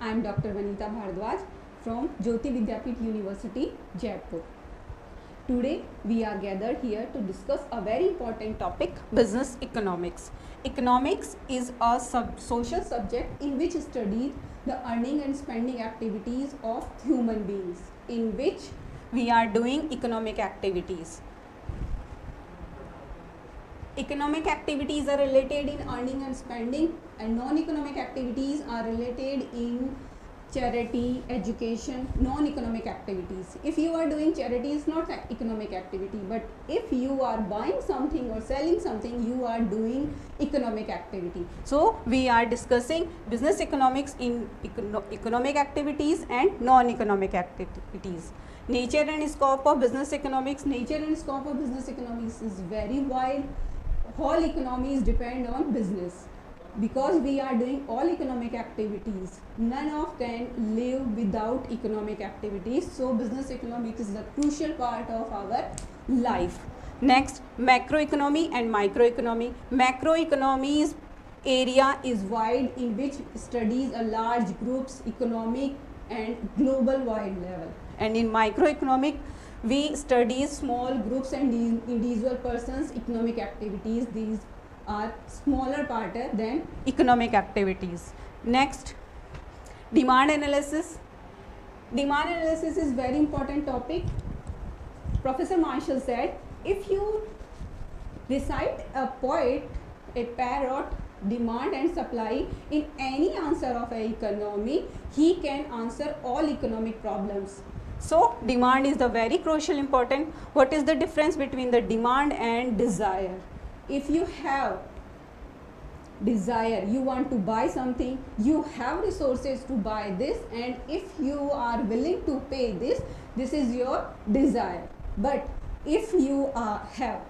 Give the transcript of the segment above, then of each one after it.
I am Dr. Vanita Bhardwaj from Jyoti Vidyapit University, Jaipur. Today we are gathered here to discuss a very important topic, business economics. Economics is a social subject in which studies the earning and spending activities of human beings, in which we are doing economic activities. Economic activities are related in earning and spending, and non-economic activities are related in charity, education, non-economic activities. If you are doing charity, it's not an economic activity, but if you are buying something or selling something, you are doing economic activity. So we are discussing business economics in economic activities and non-economic activities. Nature and scope of business economics. Nature and scope of business economics is very wide. Whole economies depend on business. Because we are doing all economic activities, none of them live without economic activities. So business economics is the crucial part of our life. Next, macroeconomy and microeconomy. Macroeconomy's area is wide, in which studies a large groups, economic and global wide level. And in microeconomic, we study small groups and individual persons economic activities. These are smaller part than economic activities. Next, demand analysis. Demand analysis is very important topic. Professor Marshall said, if you recite a poet, a parrot, demand and supply in any answer of an economy, he can answer all economic problems. So demand is the very crucial important. What is the difference between the demand and desire? If you have desire, you want to buy something, you have resources to buy this, and if you are willing to pay this, this is your desire. But if you have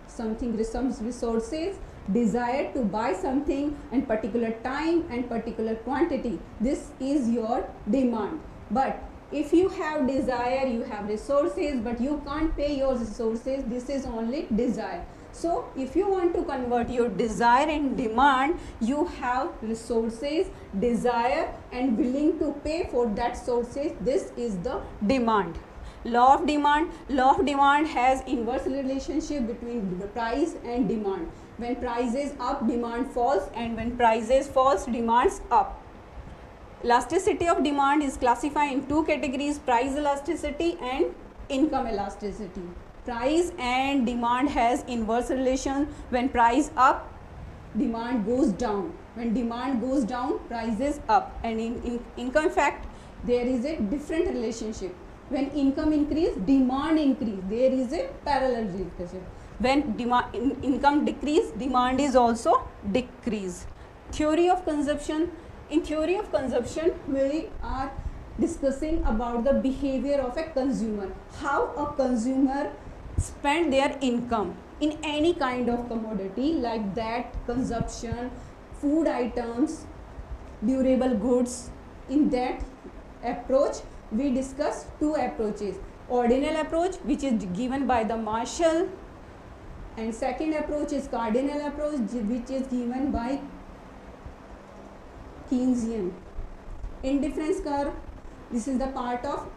some resources, desire to buy something and particular time and particular quantity, this is your demand. But if you have desire, you have resources, but you can't pay your resources, this is only desire. So if you want to convert your desire and demand, you have resources, desire and willing to pay for that sources, this is the demand. Law of demand. Law of demand has inverse relationship between the price and demand. When price is up, demand falls, and when prices falls, demands up. Elasticity of demand is classified in two categories, price elasticity and income elasticity. Price and demand has inverse relation. When price up, demand goes down. When demand goes down, price is up. And in income fact, there is a different relationship. When income increase, demand increase. There is a parallel relationship. When income decrease, demand is also decrease. Theory of consumption. In theory of consumption, we are discussing about the behavior of a consumer. How a consumer spend their income in any kind of commodity, like that consumption, food items, durable goods. In that approach, we discuss two approaches. Ordinal approach, which is given by the Marshall, and second approach is cardinal approach, which is given by Keynesian. Indifference curve, this is the part of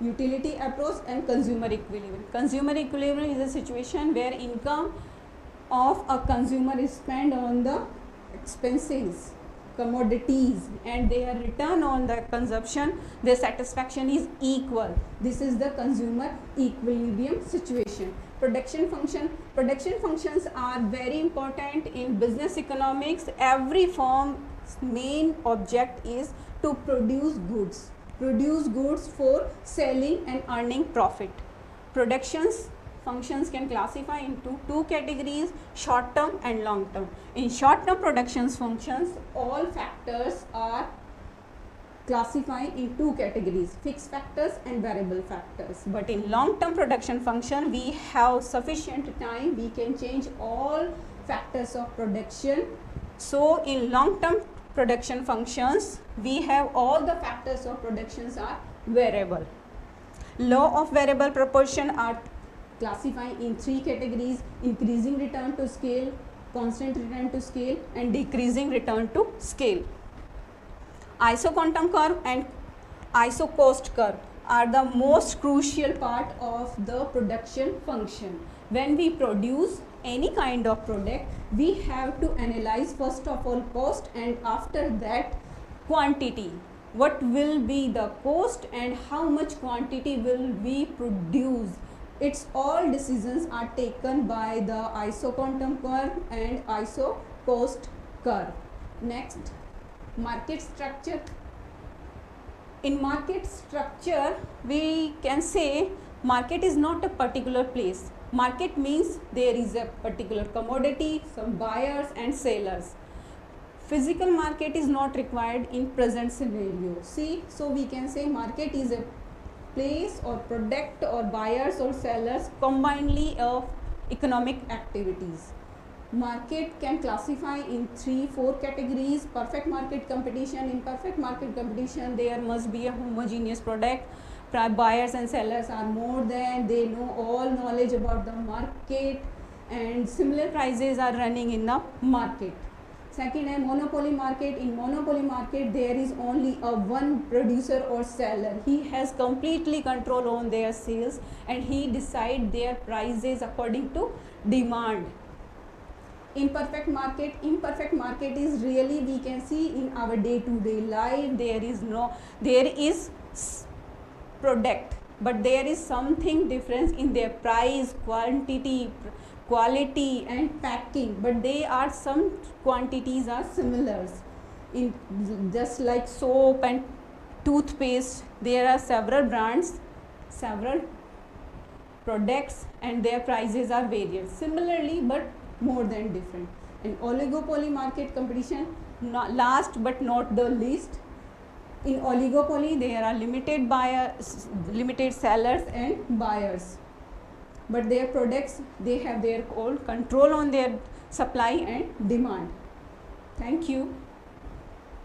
utility approach, and consumer equilibrium. Consumer equilibrium is a situation where income of a consumer is spent on the expenses, commodities, and their return on the consumption, their satisfaction is equal. This is the consumer equilibrium situation. Production function. Production functions are very important in business economics. Every firm's main object is to produce goods. Produce goods for selling and earning profit. Productions functions can classify into two categories, short term and long term. In short term productions functions, all factors are classified in two categories, fixed factors and variable factors. But in long term production function, we have sufficient time, we can change all factors of production. So in long term production functions, we have all the factors of productions are variable. Law of variable proportion are classified in three categories: increasing return to scale, constant return to scale, and decreasing return to scale. Isoquantum curve and isocost curve are the most crucial part of the production function. When we produce any kind of product, we have to analyze first of all cost, and after that quantity. What will be the cost and how much quantity will we produce? Its all decisions are taken by the isoquantum curve and isocost curve. Next, market structure. In market structure, we can say market is not a particular place. Market means there is a particular commodity, some buyers and sellers. Physical market is not required in present scenario. See, so we can say market is a place or product or buyers or sellers combinedly of economic activities. Market can classify in 3-4 categories. Perfect market competition. In perfect market competition, there must be a homogeneous product. Buyers and sellers are more than, they know all knowledge about the market, and similar prices are running in the market. Second है monopoly market. In monopoly market, there is only a one producer or seller. He has completely control on their sales and he decide their prices according to demand. Imperfect market is really, we can see in our day-to-day life, there is product, but there is something difference in their price, quantity, quality and packing, but they are, some quantities are similar. In just like soap and toothpaste, there are several brands, several products, and their prices are various similarly but more than different. And oligopoly market competition, last but not the least, in oligopoly there are limited buyers, limited sellers and buyers, but their products, they have their own control on their supply and demand. Thank you.